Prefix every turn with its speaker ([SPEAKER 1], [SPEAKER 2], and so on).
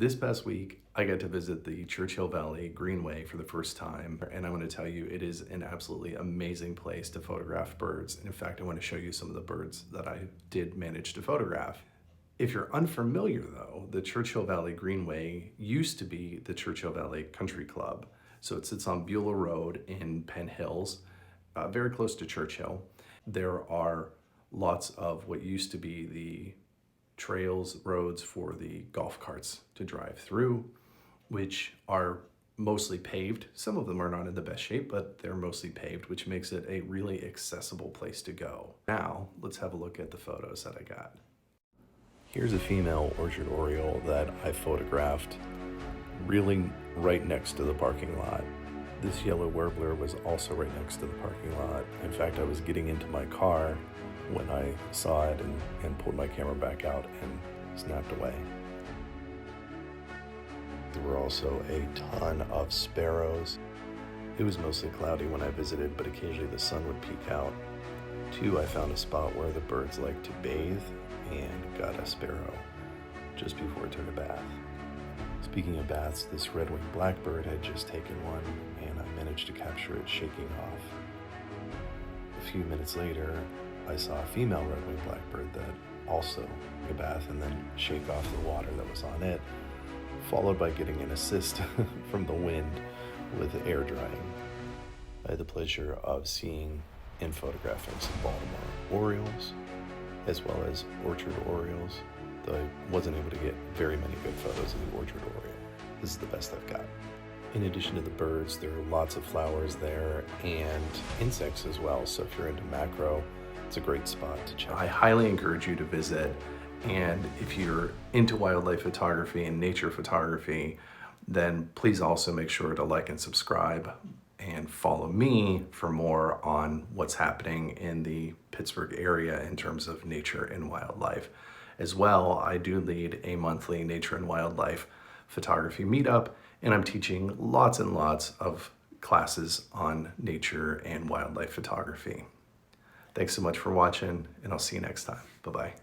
[SPEAKER 1] This past week, I got to visit the Churchill Valley Greenway for the first time, and I'm going to tell you it is an absolutely amazing place to photograph birds. And in fact, I want to show you some of the birds that I did manage to photograph. If you're unfamiliar though, the Churchill Valley Greenway used to be the Churchill Valley Country Club. So it sits on Beulah Road in Penn Hills, very close to Churchill. There are lots of what used to be the trails, roads for the golf carts to drive through, which are mostly paved. Some of them are not in the best shape, but they're mostly paved, which makes it a really accessible place to go. Now, let's have a look at the photos that I got. Here's a female orchard oriole that I photographed really right next to the parking lot. This yellow warbler was also right next to the parking lot. In fact, I was getting into my car when I saw it and pulled my camera back out and snapped away. There were also a ton of sparrows. It was mostly cloudy when I visited, but occasionally the sun would peek out. Too, I found a spot where the birds like to bathe and got a sparrow just before it took a bath. Speaking of baths, this red-winged blackbird had just taken one, and I managed to capture it shaking off. A few minutes later, I saw a female red-winged blackbird that also took a bath and then shake off the water that was on it, followed by getting an assist from the wind with air drying. I had the pleasure of seeing and photographing some Baltimore orioles, as well as orchard orioles, though I wasn't able to get very many good photos of the orchard oriole. This is the best I've got. In addition to the birds, there are lots of flowers there and insects as well, so if you're into macro, it's a great spot to check. I highly encourage you to visit, and if you're into wildlife photography and nature photography, then please also make sure to like and subscribe and follow me for more on what's happening in the Pittsburgh area in terms of nature and wildlife. As well, I do lead a monthly nature and wildlife photography meetup, and I'm teaching lots and lots of classes on nature and wildlife photography. Thanks so much for watching, and I'll see you next time. Bye-bye.